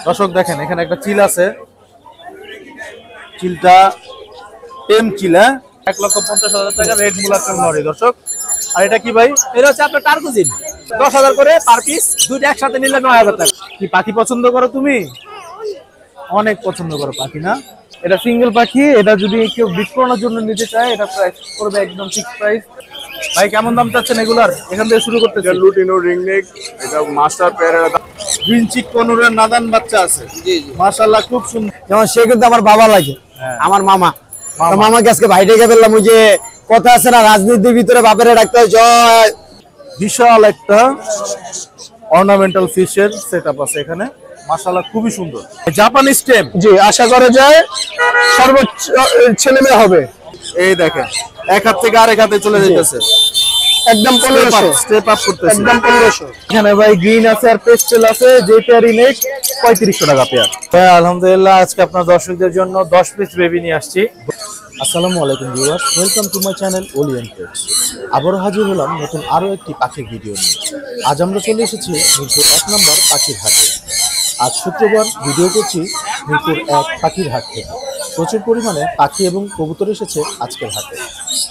দর্শক দেখেন এখানে একটা চিল আছে, চিলটা টেম চিল, 1,50,000 টাকা রেড মুলাকান লরি দর্শক। আর এটা কি ভাই? এটা হচ্ছে আপনার টার্কুজিন, 10,000 করে পার পিস, দুইটা একসাথে নিলে 9,000 টাকা। কি পাখি পছন্দ করো তুমি? অনেক পছন্দ করো পাখি না? এটা সিঙ্গেল পাখি, এটা যদি কেউ বিক্রি করার জন্য নিতে চায় এটা প্রাইস করবে একদম ফিক্স প্রাইস। ভাই কেমন দাম চাচ্ছেন এগুলার? এখান থেকে শুরু করতে চাই। লুটিনো রিংনেক, এটা মাস্টার পেয়ারের গ্রিন চিক কনুরের নাদান বাচ্চা আছে। জি জি, মাশাআল্লাহ খুব সুন্দর। যেমন সে কিন্তু আমার বাবা লাগে, আমার মামা। তো মামাকে আজকে ভাই ডেকে ফেললাম, ওই যে কথা আছে না, রাজনীতির ভিতরে বাপের ডাকতে হয় জয়। বিশাল একটা অর্নামেন্টাল ফিশের সেটআপ আছে এখানে, মাশাআল্লাহ খুবই সুন্দর। জাপানি স্টেম, জি, আশা করা যায় সর্বোচ্চ ছেলে মেয়ে হবে। এই দেখেন এক হাত থেকে আরেক হাতে চলে যাইতেছে, একদম 1500, স্টেপ আপ করতেছে একদম 1500। এখানে ভাই গ্রিন আছে আর পেস্টেল আছে, যে পেয়ারই নেই 3500 টাকা পেয়ার। ভাই আলহামদুলিল্লাহ আজকে আপনার দর্শকদের জন্য 10 পিস বেবি নিয়ে আসছি। আসসালামু আলাইকুম viewers, welcome to my channel Olian pets. আবারও হাজির হলাম নতুন আরও একটি পাখির ভিডিও নিয়ে। আজ আমরা চলে এসেছি মিরপুর 1 নম্বর পাখির হাটে। আজ শুক্রবার ভিডিও করছি মিরপুর 1 পাখির হাট থেকে। প্রচুর পরিমাণে পাখি এবং কবুতর এসেছে আজকের হাটে।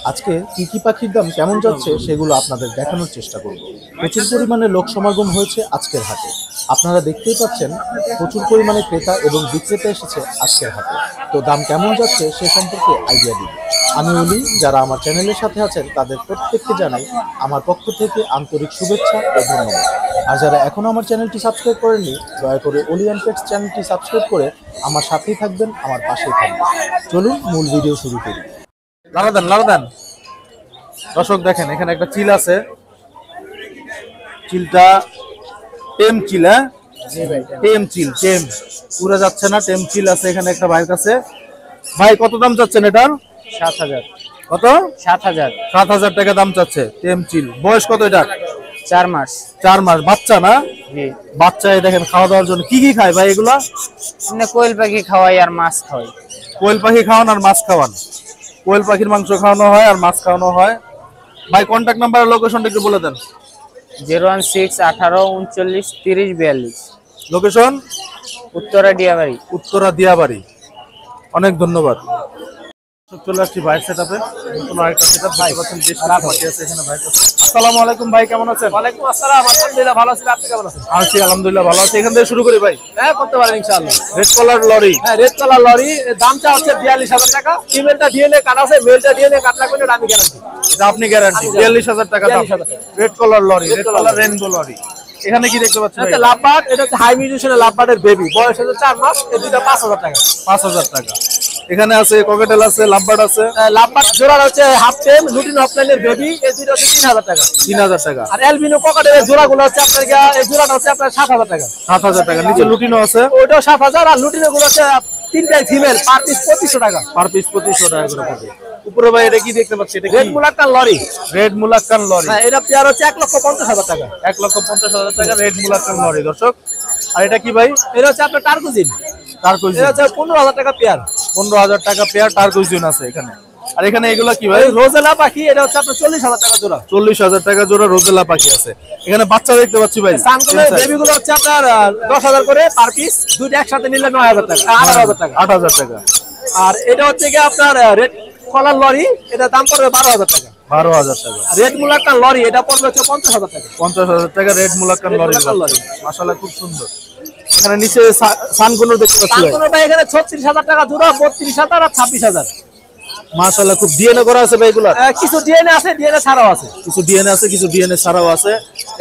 আজকে কি কি পাখির দাম কেমন যাচ্ছে সেগুলো আপনাদের দেখানোর চেষ্টা করব। প্রচুর পরিমাণে লোক সমাগম হয়েছে আজকের হাটে, আপনারা দেখতেই পাচ্ছেন প্রচুর পরিমাণে ক্রেতা এবং বিক্রেতা এসেছে আজকের হাটে। তো দাম কেমন যাচ্ছে সে সম্পর্কে আইডিয়া দিই। আমি বলি, যারা আমার চ্যানেলের সাথে আছেন তাদের প্রত্যেককে জানাই আমার পক্ষ থেকে আন্তরিক শুভেচ্ছা ও ধন্যবাদ। আর যারা এখনো আমার চ্যানেলটি সাবস্ক্রাইব করেননি, দয়া করে ওলিয়ান পেটস চ্যানেলটি সাবস্ক্রাইব করে আমার সাথেই থাকবেন, আমার পাশেই থাকবেন। চলুন মূল ভিডিও শুরু করি। লাড়াদান দর্শক দেখেন এখানে একটা চিল আছে, চিলটা টেম চিল, টেম চিল, টেম উড়ে যাচ্ছে না, টেম চিল আছে এখানে একটা ভাইয়ের কাছে। ভাই কত দাম চাচ্ছেন এটার? 7,000। কত? 7,000। 7,000 টাকা দাম চাচ্ছে টেম চিল। বয়স কত এটা? 4 মাস। 4 মাস বাচ্চা না? জি। বাচ্চা দেখেন খাওয়া দাওয়ার জন্য কি কি খায় ভাই এগুলা? এমনি কোয়েল পাখি খাওয়াই আর মাছ খাওয়াই। কোয়েল পাখি খাওয়ান আর মাছ খাওয়ান। কোয়েল পাখির মাংস খাওয়ানো হয় আর মাছ খাওয়ানো হয়। ভাই কন্ট্যাক্ট নাম্বার আর লোকেশনটা একটু বলে দেন। 016 18 39 30 42। লোকেশন উত্তরা ডিয়াবাড়ি। উত্তরা দিয়াবাড়ি। অনেক ধন্যবাদ। চলে আসছি ভাইয়ের সেটআপে, নতুন আরেকটা সেটআপ ভাই পাচ্ছেন, বেশ খারাপ আছে এখানে ভাই কাছে। আসসালামু আলাইকুম ভাই, কেমন আছেন? ওয়ালাইকুম আসসালাম, আলহামদুলিল্লাহ ভালো আছি, আপনি কেমন আছেন? আছি আলহামদুলিল্লাহ ভালো আছি। এখান থেকে শুরু করি ভাই। হ্যাঁ, করতে পারেন ইনশাআল্লাহ। রেড কলার লরি, হ্যাঁ, রেড কালার লরি, দামটা হচ্ছে 42,000 টাকা। ফিমেলটা ডিএনএ কাট আছে, মেলটা ডিএনএ কাট লাগবে না, আমি গ্যারান্টি। এটা আপনি গ্যারান্টি। 42,000 টাকা দাম। 42,000 টাকা। রেড কলার লরি, রেড কলার রেইনবো লরি। এখানে কি দেখতে পাচ্ছেন? আচ্ছা, লাভবার্ড, এটা হচ্ছে হাই মিউটেশনের লাভবার্ডের বেবি, বয়স হচ্ছে 4 মাস। এই দুইটা 5,000 টাকা। 5,000 টাকা। এখানে আছে ককেটেল আছে, লাভবার্ড আছে। লাভবার্ড জোড়া হচ্ছে হাফ টেম লুটিন অফলাইনের বেবি, এই দুইটা হচ্ছে 3,000 টাকা। 3,000 টাকা। আর এলবিনো ককেটের জোড়াগুলো হচ্ছে আপনার এই জোড়াটা হচ্ছে আপনার 7,000 টাকা। 7,000 টাকা। নিচে লুটিনো আছে, ওইটাও 7,000। আর লুটিনো গুলো হচ্ছে তিনটাই ফিমেল, পার পিস 2,500 টাকা। পার পিস 2,500 টাকা করে পড়বে। উপরে ভাই এটা কি দেখতে পাচ্ছি? এটা রেড মুলাক্কান লরি। Red মুলাক্কান lorry. হ্যাঁ, এটা পেয়ার হচ্ছে 1,50,000 টাকা। 1,50,000 টাকা রেড মুলাক্কান লরি দর্শক। আর এটা কি ভাই? এটা হচ্ছে আপনার টার্কুজিন, টার্কোইজ। এটা হচ্ছে 15,000 টাকা পেয়ার। 15,000 টাকা পেয়ার টার্কোইজ আছে এখানে। আর এখানে এগুলা কি ভাই? রোজেলা পাখি, এটা হচ্ছে আপনার 40,000 টাকা জোড়া। 40,000 টাকা জোড়া রোজেলা পাখি আছে এখানে। বাচ্চা দেখতে পাচ্ছি ভাই, সানকুলের বেবিগুলো হচ্ছে আপনার 10,000 করে পার পিস, দুইটা একসাথে নিলে 9,000 টাকা, 18,000 টাকা। 8,000 টাকা। আর এটা হচ্ছে কি আপনার রেড কলার লরি, এটা দাম পড়বে 12,000 টাকা। 12,000 টাকা। রেড মুলাক্কান লরি, এটা পড়বে হচ্ছে 50,000 টাকা। 50,000 টাকা রেড মুলাক্কান লরি। লরি মাশাআল্লাহ খুব সুন্দর। এখানে নিচে সানকুনো দেখতে পাচ্ছি ভাই। সানকুনো ভাই এখানে 36,000 টাকা জোড়া, 32,000 আর 26,000। মাশাআল্লাহ খুব ডিএনএ করা আছে ভাই এগুলা। কিছু ডিএনএ আছে, ডিএনএ ছাড়াও আছে। কিছু ডিএনএ আছে, কিছু ডিএনএ ছাড়াও আছে।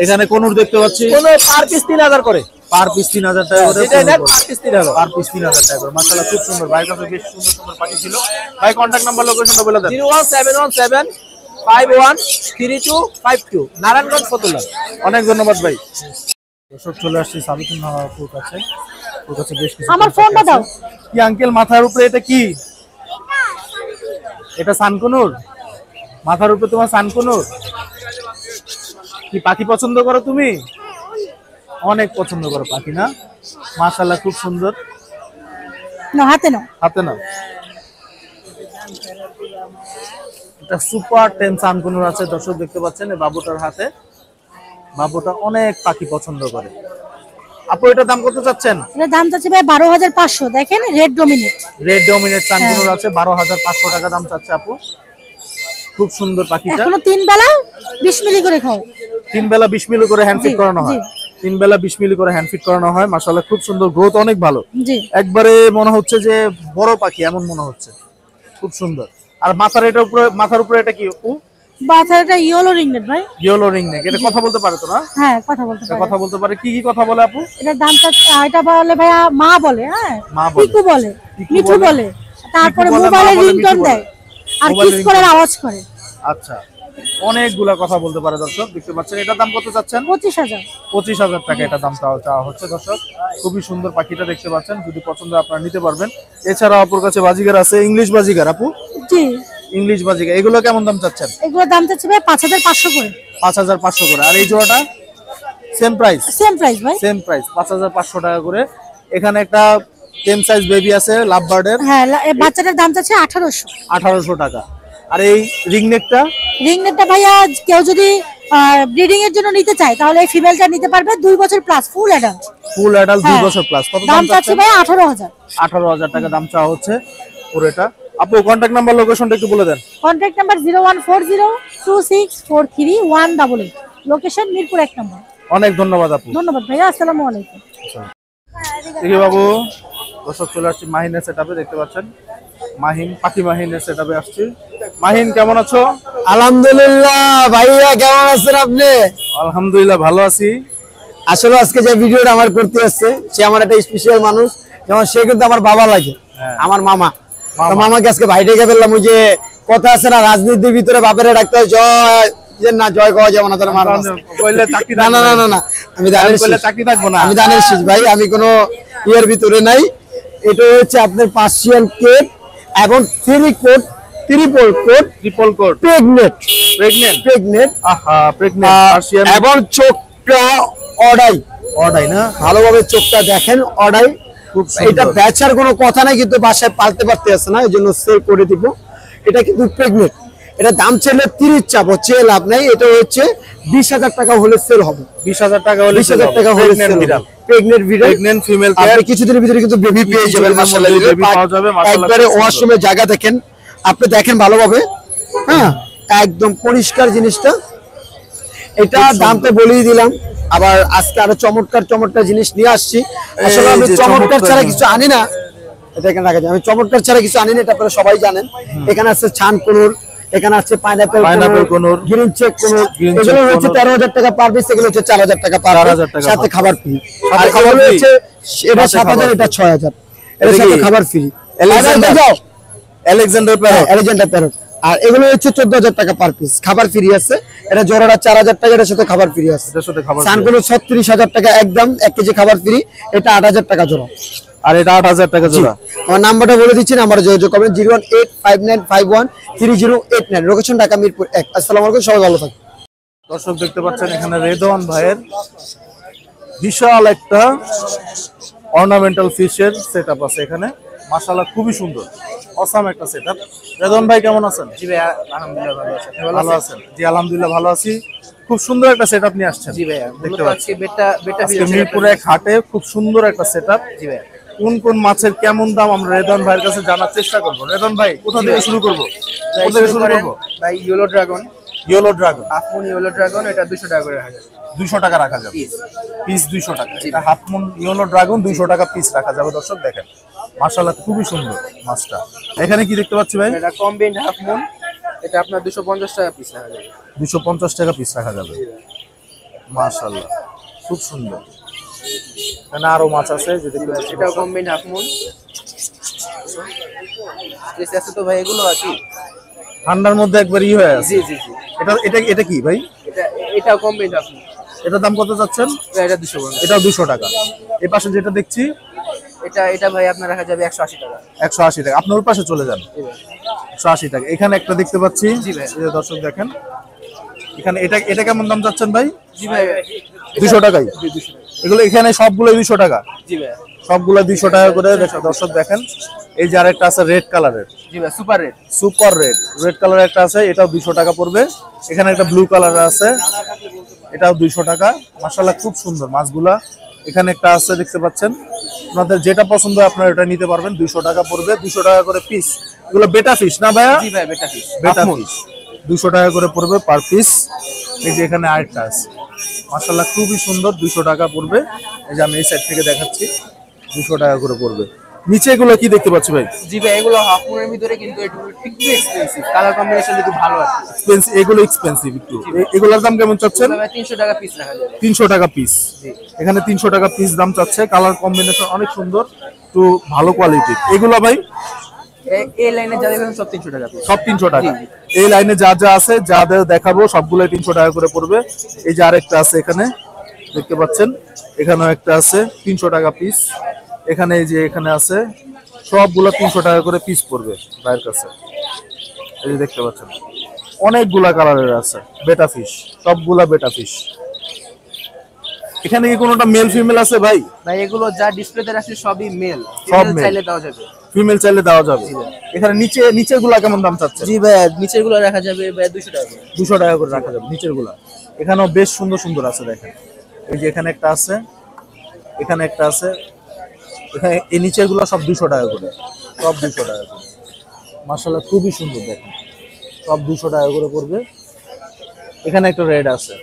এখানে কোনুর দেখতে পাচ্ছি, কোন পার পিস 3,000 করে। পার পিস 3,000 টাকা করে। এটা net per piece 3,000। Per piece 3,000 টাকা করে। মাশাআল্লাহ খুব সুন্দর। ভাই কাছে বেশ সুন্দর সুন্দর পাখি ছিল। ভাই কন্টাক্ট নাম্বার লোকেশনটা বলে দেন। 01717 513252, নারায়ণগঞ্জ ফতুল্লা। অনেক ধন্যবাদ ভাই। দর্শক চলে আসছি সাবিতুল নাহাপুর কাছে। ওর কাছে বেশ কিছু। আমার ফোনটা দাও। কি আঙ্কেল মাথার উপরে এটা কি? এটা সানকুনুর? মাথার উপরে তোমার সানকুনুর? কি পাখি পছন্দ করো তুমি? অনেক পছন্দ করো পাখি না? মাশাআল্লাহ খুব সুন্দর। না, হাতে নাও। হাতে নাও। এটা সুপার টেম সানকুনুর আছে দর্শক দেখতে পাচ্ছেন এই বাবুটার হাতে। বাবুটা অনেক পাখি পছন্দ করে। আপু এটার দাম কত চাচ্ছেন? এটার দাম চাচ্ছে ভাই 12,500। দেখেন রেড ডমিনেট। রেড ডমিনেট চানগুলোর আছে 12,500 টাকা দাম চাচ্ছে আপু। খুব সুন্দর পাখিটা। এখনো 3 বেলা 20 মিলি করে খাও। 3 বেলা 20 মিলি করে হ্যান্ড ফিট জি, করানো হয়। জি। 3 বেলা 20 মিলি করে হ্যান্ড ফিট করানো হয়। মাশাআল্লাহ খুব সুন্দর, গ্রোথ অনেক ভালো। জি। একবারে মনে হচ্ছে যে বড় পাখি এমন মনে হচ্ছে। খুব সুন্দর। আর মাথার উপরে এটা কি আপু? বাচ্চাটা ইয়েলো রিংনেট ভাই। Yellow ring neck. এটা কথা বলতে পারে তো না? হ্যাঁ, কথা বলতে এটা পারে। কথা বলতে পারে। কি কি কথা বলে আপু? এটার দাম এটা বলে ভাইয়া মা বলে, হ্যাঁ, মা বলে। পিকু বলে, পিকু মিঠু বলে। বলে, তারপরে পিকু বলে, মোবাইলে মা বলে, রিংটোন মিঠু বলে। দেয় আর মোবাইলে কিস করার ringtone। আওয়াজ করে। আচ্ছা, অনেকগুলা কথা বলতে পারে দর্শক, দেখতে পাচ্ছেন। এটার দাম কত চাচ্ছেন? 25,000। 25,000 টাকা এটা দাম চাওয়া হচ্ছে দর্শক। খুবই সুন্দর পাখিটা দেখতে পাচ্ছেন, যদি পছন্দ হয় আপনারা নিতে পারবেন। এছাড়াও আপুর কাছে বাজিগার আছে, ইংলিশ বাজিগার আপু। জি। ইংলিশ বাজিগার এগুলো কেমন দাম চাচ্ছেন? এগুলোর দাম চাচ্ছে ভাই 5,500 করে। 5,500 করে। আর এই জোড়াটা সেম প্রাইস? সেম প্রাইস ভাই। সেম প্রাইস 5,500 টাকা করে। এখানে একটা টেম সাইজ বেবি আছে লাভ বার্ডের, হ্যাঁ, এই বাচ্চাটার দাম চাচ্ছে 1800। 1800 টাকা। আর এই রিংনেকটা? রিংনেটটা ভাইয়া কেউ যদি ব্রিডিং এর জন্য নিতে চায় তাহলে এই ফিমেলটা নিতে পারবে 2 বছর plus, full adult. Full adult 2 হ্যাঁ। বছর প্লাস। কত দাম দাম চাচ্ছে চাচ্ছেন? ভাই 18,000। 18,000 টাকা দাম চাওয়া হচ্ছে পুরোটা। আপু কন্ট্যাক্ট নাম্বার, লোকেশনটা একটু বলে দেন। Contact number 014026431888। Location Mirpur 1 number. অনেক ধন্যবাদ আপু। ধন্যবাদ ভাইয়া, আসসালামু আলাইকুম। দেখি বাবু, দর্শক চলে আসছি মাহিনের সেটআপে, দেখতে পাচ্ছেন মাহিন, পাখি মাহিনের সেটআপে আসছি। মাহিন কেমন আছো? আলহামদুলিল্লাহ। ভাইয়া কেমন আছেন আপনি? আলহামদুলিল্লাহ ভালো আছি। আসলে আজকে যে ভিডিওটা আমার করতে আসছে, সে আমার একটা স্পেশাল মানুষ। যেমন সে কিন্তু আমার বাবা লাগে, আমার মামা। তো মামাকে আজকে ভাই ডেকে ফেললাম। ওই যে কথা আছে না, রাজনীতির ভিতরে বাপের ডাকতে হয় জয়, যে না জয় কওয়া যাবে না, তোর মার কইলে চাকরি না না না না না, আমি দানের কইলে শীষ। চাকরি থাকবো না। আমি দানের শীষ ভাই, আমি কোনো ইয়ের ভিতরে নাই। এটা হচ্ছে আপনার পার্সিয়ান কেট এবং triple coat triple code pregnant pregnant. আহা, প্রেগনেন্ট পার্সিয়ান এবং চোখটা অডাই না, ভালোভাবে চোখটা দেখেন, অডাই। খুব এটা সুন্দর। বেচার কোনো কথা নাই, কিন্তু বাসায় পালতে পারতে আছে না, এই জন্য সেল করে দিব। এটা কিন্তু প্রেগনেন্ট। এটা দাম চাইলে 30 চাবো, চেয়ে লাভ নাই। এটা হচ্ছে 20,000 টাকা হলে সেল হবে। 20,000 টাকা হলে 20,000 টাকা হলে সেল হবে। প্রেগনেন্ট বিড়াল, প্রেগনেন্ট ফিমেল আপনি কিছুদিনের ভিতরে কিন্তু বেবি পেয়ে যাবেন। মাশাআল্লাহ, বেবি পাওয়া যাবে। মাশাআল্লাহ, একবারে ওয়াশরুমের জায়গা দেখেন, আপনি দেখেন ভালোভাবে, হ্যাঁ, একদম পরিষ্কার জিনিসটা। এটা দাম তো বলেই দিলাম। আবার আজকে আরো চমৎকার জিনিস নিয়ে আসছি। আসলে আমি যে চমৎকার ছাড়া চমৎকার কিছু আনি না। এটা এখানে রাখা যায়। আমি চমৎকার ছাড়া কিছু আনি না, এটা আপনারা সবাই জানেন। এখানে আছে ছান কোনুর, এখানে আছে পাইনাপেল কোনুর, গ্রিন চেক কোনুর। এগুলো হচ্ছে 13,000 টাকা পার পিস, এগুলো হচ্ছে 4,000 টাকা পার পিস, 4,000 টাকা সাথে খাবার ফ্রি। আর খাবার এগুলো free? হচ্ছে এটা সাথে 7,000, খাবার এটা 6,000, এর এটা সাথে কি? খাবার ফ্রি। Alexander? যাও আলেকজান্ডার প্যারট। Alexander parrot. আর এগুলো হচ্ছে 14,000 টাকা পার পিস, খাবার ফ্রি আছে। এটা জোড়াটা 4,000 টাকা, এটার সাথে খাবার ফ্রি আছে। এটার সাথে খাবার সানগুলো 36,000 টাকা একদম, 1 কেজি খাবার ফ্রি। এটা 8,000 টাকা জোড়া। আর এটা 8,000 টাকা জোড়া। আমার নাম্বারটা বলে দিচ্ছি, নাম্বারে যোগাযোগ করবেন 01859513089। লোকেশন ঢাকা মিরপুর 1। আসসালামু আলাইকুম, সবাই ভালো থাকবেন। দর্শক দেখতে পাচ্ছেন এখানে রেদওয়ান ভাইয়ের বিশাল একটা অর্নামেন্টাল ফিশের সেটআপ আছে এখানে। মাশাআল্লাহ খুবই সুন্দর, অসাম একটা সেটআপ। রেদওয়ান ভাই কেমন আছেন? জি ভাই, আলহামদুলিল্লাহ ভালো আছি। আপনি ভালো আছেন? জি আলহামদুলিল্লাহ ভালো আছি। খুব সুন্দর একটা সেটআপ নিয়ে আসছেন। জি ভাইয়া, দেখতে পাচ্ছি বেটা আজকে মিরপুরে এক হাটে খুব সুন্দর একটা সেটআপ। জি ভাইয়া। কোন মাছের কেমন দাম আমরা রেদওয়ান ভাইয়ের কাছে জানার চেষ্টা করবো। রেদওয়ান ভাই কোথা থেকে শুরু করবো? কোথা থেকে শুরু করবো? ভাই yellow dragon, yellow dragon. Half moon yellow dragon, এটা 200 টাকা করে রাখা যাবে। 200 টাকা রাখা যাবে পিস, 200 টাকা। এটা হাফ মুন ইয়েলো ড্রাগন 200 টাকা পিস রাখা যাবে। দর্শক দেখেন মাশাআল্লাহ খুবই সুন্দর মাছটা। এখানে কি দেখতে পাচ্ছি ভাই? এটা কম্বিন্ড হাফ মুন, এটা আপনার 250 টাকা পিস রাখা যাবে। 250 টাকা পিস রাখা যাবে। মাশাআল্লাহ খুব সুন্দর। এখানে আরো মাছ আছে যে দেখতে পাচ্ছি। এটাও কম্বিন্ড হাফ মুন। এসে আছে তো ভাই, এগুলো আছে ঠান্ডার মধ্যে একবার হয়ে আছে। জি জি জি। এটা কি ভাই? এটাও কম্বিন্ড হাফ মুন। এটার দাম কত যাচ্ছেন? এটা 250। এটাও 200 টাকা। এই পাশে যেটা দেখছি এটা ভাই আপনার রাখা যাবে 180 টাকা। 180 টাকা। আপনার ওই পাশে চলে যান। জি ভাই। 180 টাকা। এখানে একটা দেখতে পাচ্ছি। জি ভাই। এই যে দর্শক দেখেন এখানে এটা কেমন দাম যাচ্ছেন ভাই? জি ভাই, 200 টাকাই। এগুলো এখানে সবগুলো 200 টাকা। জি ভাই। সবগুলো 200 টাকা করে। দর্শক দেখেন এই যে আরেকটা আছে রেড কালারের, জি ভাই, super red. Super red colour একটা আছে, এটাও 200 টাকা পড়বে। এখানে একটা ব্লু কালার আছে, এটাও 200 টাকা। মাশাআল্লাহ খুব সুন্দর মাছগুলা, এখানে একটা আছে দেখতে পাচ্ছেন, আপনাদের যেটা পছন্দ হয় আপনারা এটা নিতে পারবেন। 200 টাকা পড়বে, 200 টাকা করে পিস। এগুলো বেটা ফিশ না ভাইয়া? জি ভাই, বেটা ফিশ। বেটা ফিশ 200 টাকা করে পড়বে পার পিস। এই যে এখানে আরেকটা আছে, মাশাআল্লাহ খুবই সুন্দর, 200 টাকা পড়বে। এই যে আমি এই সাইড থেকে দেখাচ্ছি, 200 টাকা করে পড়বে। নিচে এগুলো কি দেখতে পাচ্ছি ভাই? জি ভাই, এগুলো হাফ মুনের ভিতরে কিন্তু একটু এক্সপেন্সিভ, কালার কম্বিনেশন একটু ভালো আছে। এক্সপেন্সিভ, এগুলো এক্সপেন্সিভ একটু। এগুলোর দাম কেমন চাচ্ছেন? ভাই 300 টাকা পিস রাখা যাবে। 300 টাকা পিস। এখানে 300 টাকা পিস দাম চাচ্ছে। কালার কম্বিনেশন অনেক সুন্দর, একটু ভালো কোয়ালিটির। এগুলো ভাই এই লাইনে যা দেখবেন সব 300 টাকা পিস। সব 300 টাকা। এই লাইনে যা যা আছে, যা দেখাবো সবগুলো 300 টাকা করে পড়বে। এই যে আরেকটা আছে এখানে দেখতে পাচ্ছেন, এখানেও একটা আছে 300 টাকা পিস। এখানে এই যে এখানে আছে, সবগুলো 300 টাকা করে পিস পড়বে ভাইয়ের কাছে। এই যে দেখতে পাচ্ছেন অনেকগুলা কালারের আছে বেটা ফিশ, সবগুলা বেটা ফিশ। এখানে কি কোনোটা মেল ফিমেল আছে ভাই? ভাই এগুলো যা ডিসপ্লেতে রাখছি সবই মেল, সব ফিমেল male। চাইলে দেওয়া যাবে। ফিমেল চাইলে দেওয়া যাবে। এখানে নিচের গুলা কেমন দাম চাচ্ছে? জি ভাই, নিচের গুলো রাখা যাবে ভাই 200 টাকা করে। 200 টাকা করে রাখা যাবে নিচের গুলা। এখানেও বেশ সুন্দর সুন্দর আছে দেখেন। এই যে এখানে একটা আছে, এখানে একটা আছে, এখানে এই নিচের গুলা সব 200 টাকা করে, সব 200 টাকা করে। মাশাআল্লাহ খুবই সুন্দর দেখেন, সব 200 টাকা করে পড়বে। এখানে একটা রেড আছে,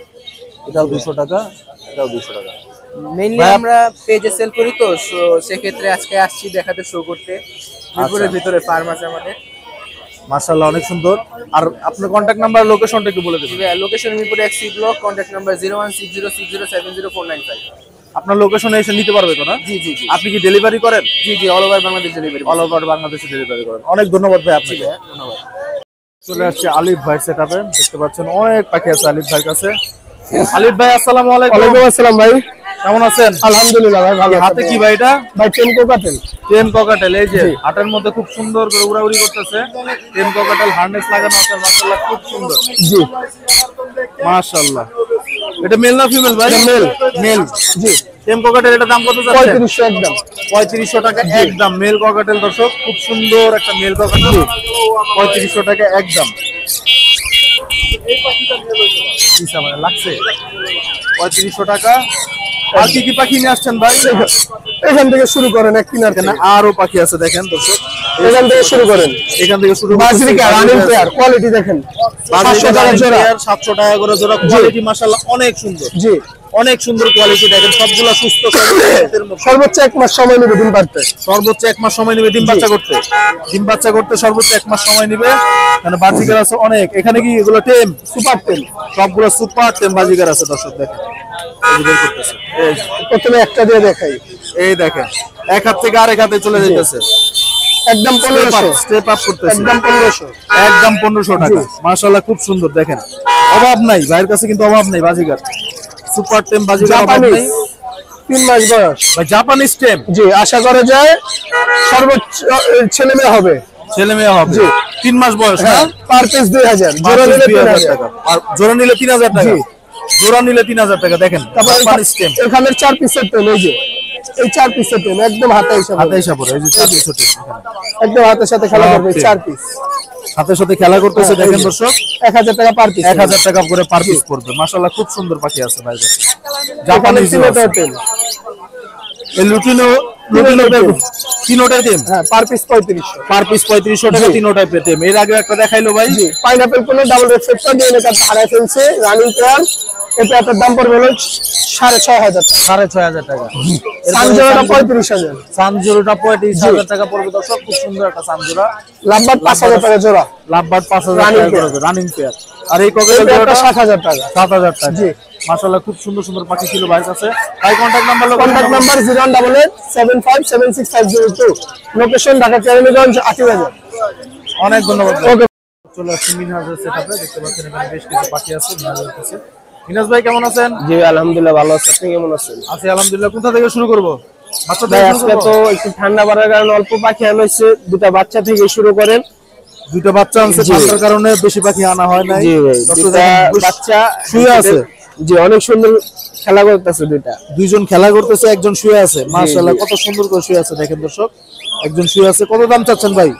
এটাও 200 টাকা, এটাও 200 টাকা। মেইনলি ভাই, আমরা পেজে সেল করি তো, সো সেক্ষেত্রে আজকে আসছি দেখাতে, শো করতে। মিরপুরের ভিতরে ফার্ম আছে আমাদের। মাশাআল্লাহ অনেক সুন্দর। আর আপনার কন্ট্যাক্ট নাম্বার, লোকেশনটা একটু বলে দেবেন। লোকেশন মিরপুর এক সি ব্লক, কন্ট্যাক্ট নাম্বার 01606070495। আপনার লোকেশনে এসে নিতে পারবে তো না? জি জি জি আপনি কি ডেলিভারি করেন? জি জি, all over Bangladesh delivery. All over বাংলাদেশে ডেলিভারি করেন। অনেক ধন্যবাদ ভাই আপনাকে। ধন্যবাদ। চলে আসছে আলিফ ভাই সেটআপে। দেখতে পাচ্ছেন অনেক পাখি আছে আলিফ ভাইয়ের কাছে। আলিফ ভাই আসসালামু আলাইকুম। ওয়ালাইকুম আসসালাম ভাই। কেমন আছেন? আলহামদুলিল্লাহ ভাই, ভালো। হাতে কি ভাই এটা? ভাই টেম কোকাটেল। টেম ককাটেল। এই যে হাটের মধ্যে খুব সুন্দর করে উড়াউড়ি করতেছে। টেম ককাটেল হার্নেস লাগানো আছে, মাশাআল্লাহ খুব সুন্দর। জি মাশাআল্লাহ। এটা মেল না ফিমেল ভাই? মেল। মেল। জি টেম ককাটেল এটা দাম কত যাচ্ছে? 3500 একদম। 3500 টাকা একদম। মেল ককাটেল দর্শক, খুব সুন্দর একটা মেল ককাটেল, 3500 টাকা একদম। লাগছে 3500 টাকা। আর কি পাখি নিয়ে আসছেন ভাই? এখান থেকে শুরু করেন, এক কিনার এখানে থেকে। আরো পাখি আছে দেখেন দর্শক, এখান থেকে শুরু করেন। এখান থেকে শুরু বাজরিকা রানিং পেয়ার, কোয়ালিটি দেখেন। 700 টাকা জোড়া। 700 টাকা করে জোড়া। কোয়ালিটি মাশাআল্লাহ অনেক সুন্দর, জি অনেক সুন্দর কোয়ালিটি দেখেন। সবগুলা সুস্থ সবল মতো। সর্বোচ্চ 1 মাস সময় নেবে ডিম পাড়তে। সর্বোচ্চ 1 মাস সময় নেবে ডিম বাচ্চা করতে। ডিম বাচ্চা করতে সর্বোচ্চ 1 মাস সময় নেবে। এখানে বাজিকার আছে অনেক। এখানে কি এগুলো টেম? সুপার টেম। সবগুলো সুপার টেম বাজিকার আছে দর্শক দেখেন। এই যে বের করতেছে। এই যে, প্রথমে একটা দিয়ে দেখাই। এই দেখেন এক হাত থেকে আরেক হাতে চলে যাইতেছে। একদম 1500। স্টেপ আপ করতেছে। একদম 1500। একদম 1500 টাকা। মাশাআল্লাহ খুব সুন্দর দেখেন। অভাব নাই ভাইয়ের কাছে, কিন্তু অভাব নাই বাজিকার। সুপার টেম বাজিকার অভাব জাপানিজ নাই। 3 মাস বয়স। ভাই জাপানিজ টেম। জি, আশা করা যায় সর্বোচ্চ ছেলে মেয়ে হবে। ছেলে মেয়ে হবে। 3 মাস বয়স না? হ্যাঁ, পার পিস 2000, জোড়া নিলে 3000 টাকা। আর জোড়া নিলে 3000 টাকা। জি। জোড়া নিলে 3000 টাকা দেখেন। তারপর জাপানিজ টেম। এখানে 4 পিসের টেম, এই যে এই 4 পিসের টেম একদম হাতে হিসাব, হাতে হিসাব করে এই যে 400 টেম একদম হাতের সাথে খেলা করবে। 4 পিস হাতের সাথে খেলা করতেছে দেখেন দর্শক। 1000 টাকা পার পিস। 1000 টাকা করে পার পিস পড়বে। মাশাআল্লাহ খুব সুন্দর পাখি আছে ভাইয়ের কাছে। জাপানিজ জাপানিজ টেম। এই লুটিনো তিনোটা টেম। হ্যাঁ, পার পিস 3500। পার পিস 3500 টাকা, তিনোটা টেম। এর আগে একটা দেখাইলো ভাই। জি, পাইনাপল কোন ডাবল রেফ্লেক্টর দিয়ে এটা হারায় ফেলছে, রানিং পেয়ার। এটা এটার দাম পড়বে হলো 6500 টাকা। 6500 টাকা। সানজোড়াটা 35000। সানজোড়াটা 35000 টাকা পড়বে দর্শক। খুব সুন্দর একটা সানজোড়া। লাভবার্ড 5000 টাকা জোড়া। লাভবার্ড 5000 Running টাকা pair। করে রানিং পেয়ার। আর এই এটা ককেটেল জোড়াটা 7000 টাকা। 7000 টাকা। জি। মাশাআল্লাহ খুব সুন্দর সুন্দর পাখি ছিল ভাইয়ের কাছে। ভাই contact number contact number 01887576502। Location Dhaka Keraniganj 80,000। অনেক ধন্যবাদ। ওকে। চলে আসছি মিনহাজের সেটআপে। দেখতে পাচ্ছেন এখানে বেশ কিছু পাখি আছে মিনহাজের কাছে। মিনহাজ ভাই কেমন আছেন? জি আলহামদুলিল্লাহ ভালো আছি, আপনি কেমন আছেন? আছি আলহামদুলিল্লাহ। কোথা থেকে শুরু করব? বাচ্চা ভাই থেকে আজকে শুরু তো করব? একটু ঠান্ডা পড়ার কারণে অল্প পাখি আনা হয়েছে, দুটা বাচ্চা থেকে শুরু করেন। দুটো বাচ্চা আনছে, জি। ঠান্ডার কারণে বেশি পাখি আনা হয় নাই। জি ভাই, দর্শক দুটা দেখেন, বাচ্চা শুয়ে আছে। জি, অনেক সুন্দর খেলা করতেছে দুইটা। দুইজন খেলা করতেছে, একজন শুয়ে আছে। মাশাআল্লাহ জি। কত সুন্দর করে শুয়ে আছে দেখেন দর্শক। একজন শুয়ে আছে। কত দাম চাচ্ছেন ভাই?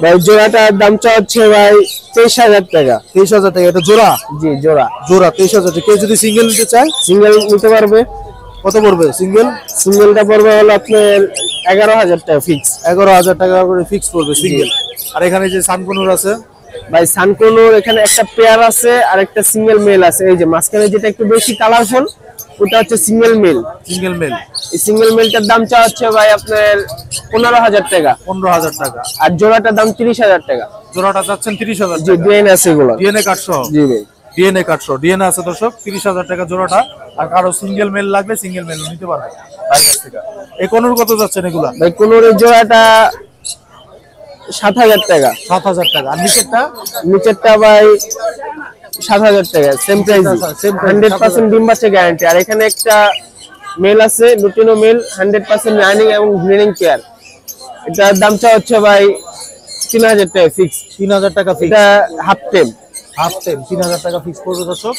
ভাই জোড়াটার দাম চাচ্ছে ভাই 23000 টাকা। 23000 টাকা। এটা জোড়া? জি জোড়া। জোড়া 23000 টাকা। কেউ যদি সিঙ্গেল নিতে চায় সিঙ্গেল নিতে পারবে। কত পড়বে সিঙ্গেল? সিঙ্গেলটা পড়বে হলো আপনার 11,000 টাকা ফিক্স। 11,000 টাকা করে ফিক্স পড়বে সিঙ্গেল। আর এখানে যে সানকুনুর আছে ভাই সানকুনুর এখানে একটা পেয়ার আছে আর একটা সিঙ্গেল মেল আছে। এই যে মাঝখানে যেটা একটু বেশি কালারফুল ওটা হচ্ছে সিঙ্গেল মেল। Single male. এই সিঙ্গেল মেলটার দাম চা হচ্ছে ভাই আপনার 15,000 টাকা। 15,000 টাকা। আর জোড়াটার দাম 30,000 টাকা। জোড়াটা যাচ্ছেন 30,000 জি টাকা। ডিএনএ আছে এগুলো। ডিএনএ কার্ড সহ। জি ভাই ডিএনএ কার্ড সহ। ডিএনএ আছে দর্শক 30,000 টাকা জোড়াটা। আর কারো সিঙ্গেল মেল লাগবে সিঙ্গেল মেল নিতে পারবে ভাইয়ের কাছ থেকে। এই কোনুর কত যাচ্ছেন এগুলা? ভাই কোনোর জোড়াটা 7,000 টাকা। 7,000 টাকা। আর নিচেরটা? নিচেরটা ভাই 7,000 টাকা সেম প্রাইস। Same price, 100% ডিম বাচ্চা গ্যারান্টি। আর এখানে একটা মেল আছে লুটিনো মেল 100% রানিং এবং ব্রিডিং পেয়ার। এটার দামটা হচ্ছে ভাই 3,000 টাকা ফিক্স। 3,000 টাকা ফিক্স। এটা হাফ টেম। হাফ টেম 3,000 টাকা ফিক্স পড়বে দর্শক।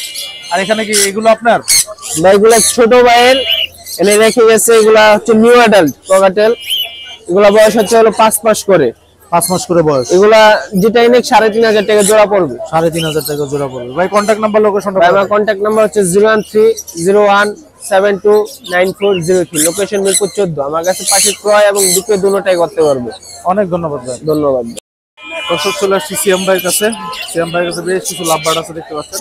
আর এখানে কি এগুলো আপনার? ভাইগুলা ছোট ভাইয়ের এনে রেখে গেছে। এগুলা হচ্ছে নিউ অ্যাডাল্ট ককাটেল। এগুলা বয়স হচ্ছে হলো 5 মাস করে। 5 মাস করে বয়স। এগুলা যেটা এনে 3,500 টাকা জোড়া পড়বে। 3,500 টাকা জোড়া পড়বে। ভাই কন্টাক্ট নাম্বার লোকেশনটা ভাই আমার কন্টাক্ট নাম্বার হচ্ছে 01301729403। লোকেশন মিরপুর 14। আমার কাছে পাখি ক্রয় এবং বিক্রয় দুটোটাই করতে পারবে। অনেক ধন্যবাদ ভাই। ধন্যবাদ। দর্শক চলে আসছি সিএম ভাইয়ের কাছে। সিএম ভাইয়ের কাছে বেশ কিছু লাভবার্ড আছে দেখতে পাচ্ছেন।